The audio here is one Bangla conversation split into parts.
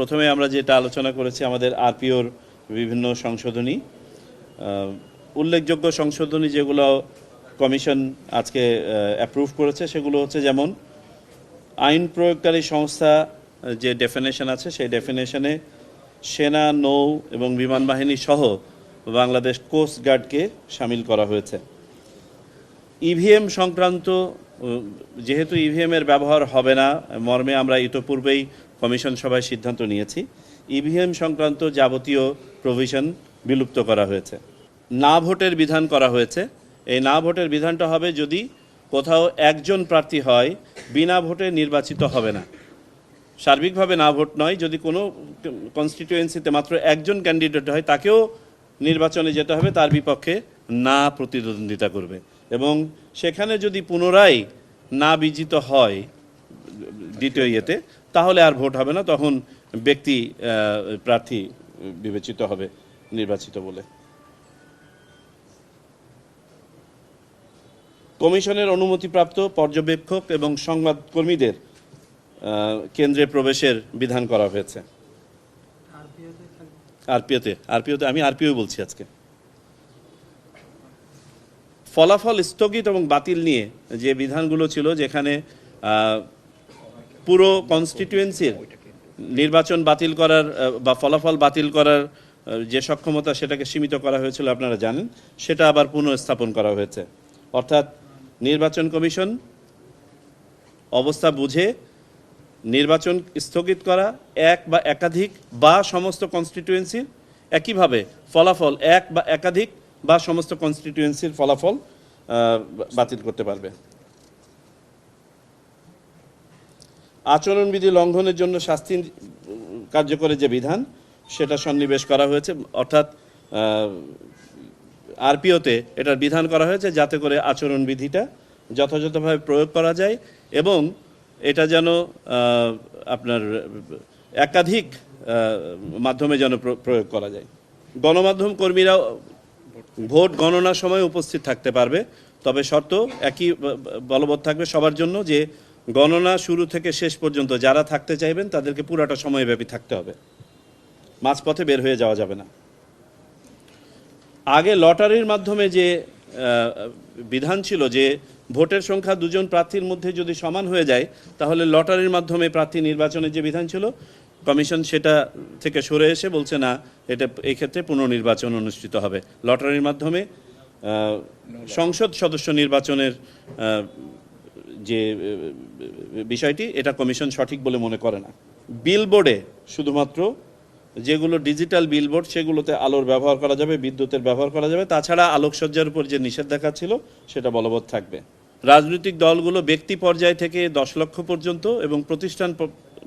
প্রথমে আমরা যেটা আলোচনা করেছি আমাদের আরপিওর বিভিন্ন সংশোধনী, উল্লেখযোগ্য সংশোধনী যেগুলো কমিশন আজকে অ্যাপ্রুভ করেছে সেগুলো হচ্ছে যেমন আইন প্রয়োগকারী সংস্থা যে ডেফিনেশন আছে সেই ডেফিনেশনে সেনা, নৌ এবং বিমান বাহিনী সহ বাংলাদেশ কোস্ট গার্ডকে সামিল করা হয়েছে। ইভিএম সংক্রান্ত, যেহেতু ইভিএমের ব্যবহার হবে না মর্মে আমরা ইতোপূর্বেই কমিশন সভায় সিদ্ধান্ত নিয়েছি, ইভিএম সংক্রান্ত যাবতীয় প্রভিশন বিলুপ্ত করা হয়েছে। না ভোটের বিধান করা হয়েছে। এই না ভোটের বিধানটা হবে যদি কোথাও একজন প্রার্থী হয় বিনা ভোটে নির্বাচিত হবে না। সার্বিকভাবে না ভোট নয়, যদি কোনো কনস্টিটিউয়েন্সিতে মাত্র একজন ক্যান্ডিডেট হয় তাকেও নির্বাচনে যেতে হবে, তার বিপক্ষে না প্রতিদ্বন্দ্বিতা করবে। এবং সেখানে যদি পুনরায় না বিজিত হয় দ্বিতীয় ইয়েতে, তাহলে আর ভোট হবে না, তখন ব্যক্তি প্রার্থী বিবেচিত হবে নির্বাচিত বলে। কমিশনের অনুমতিপ্রাপ্ত পর্যবেক্ষক এবং সংবাদকর্মীদের কেন্দ্রে প্রবেশের বিধান করা হয়েছে। আরপিওতে আমি আরপিও বলছি আজকে। ফলাফল স্থগিত এবং বাতিল নিয়ে যে বিধানগুলো ছিল, যেখানে পুরো কনস্টিটিউয়েন্সির নির্বাচন বাতিল করার বা ফলাফল বাতিল করার যে সক্ষমতা সেটাকে সীমিত করা হয়েছিল আপনারা জানেন, সেটা আবার পুনঃস্থাপন করা হয়েছে। অর্থাৎ নির্বাচন কমিশন অবস্থা বুঝে নির্বাচন স্থগিত করা, এক বা একাধিক বা সমস্ত কনস্টিটিউয়েন্সির, একইভাবে ফলাফল এক বা একাধিক বা সমস্ত কনস্টিটিউয়েন্সির ফলাফল বাতিল করতে পারবে। আচরণবিধি লঙ্ঘনের জন্য শাস্তি কার্যকরের যে বিধান সেটা সন্নিবেশ করা হয়েছে। অর্থাৎ আরপিওতে এটার বিধান করা হয়েছে যাতে করে আচরণবিধিটা যথাযথভাবে প্রয়োগ করা যায় এবং এটা যেন আপনার একাধিক মাধ্যমে যেন প্রয়োগ করা যায়। গণমাধ্যম কর্মীরাও ভোট গণনার সময় উপস্থিত থাকতে পারবে, তবে শর্ত একই বলবৎ থাকবে সবার জন্য, যে গণনা শুরু থেকে শেষ পর্যন্ত যারা থাকতে চাইবেন তাদেরকে পুরাটা সময়ব্যাপী থাকতে হবে, মাঝপথে বের হয়ে যাওয়া যাবে না। আগে লটারির মাধ্যমে যে বিধান ছিল যে ভোটের সংখ্যা দুজন প্রার্থীর মধ্যে যদি সমান হয়ে যায় তাহলে লটারির মাধ্যমে প্রার্থী নির্বাচনের যে বিধান ছিল, কমিশন সেটা থেকে সরে এসে বলছে না, এটা এই ক্ষেত্রে পুনর্নির্বাচন অনুষ্ঠিত হবে। লটারির মাধ্যমে সংসদ সদস্য নির্বাচনের যে বিষয়টি, এটা কমিশন সঠিক বলে মনে করে না। বিলবোর্ডে শুধুমাত্র যেগুলো ডিজিটাল বিলবোর্ড সেগুলোতে আলোর ব্যবহার করা যাবে, বিদ্যুতের ব্যবহার করা যাবে, তাছাড়া আলোকসজ্জার উপর যে নিষেধাজ্ঞা ছিল সেটা বলবৎ থাকবে। রাজনৈতিক দলগুলো ব্যক্তি পর্যায় থেকে 10 লক্ষ পর্যন্ত এবং প্রতিষ্ঠান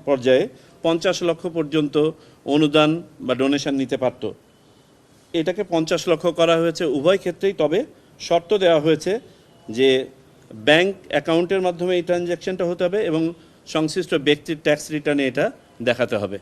পর্যায়ে 50 লক্ষ পর্যন্ত অনুদান বা ডোনেশন নিতে পারত। এটাকে 50 লক্ষ করা হয়েছে উভয় ক্ষেত্রেই, তবে শর্ত দেওয়া হয়েছে যে ব্যাংক অ্যাকাউন্টের মাধ্যমে এই ট্রানজ্যাকশনটা হতে হবে এবং সংশ্লিষ্ট ব্যক্তির ট্যাক্স রিটার্নে এটা দেখাতে হবে।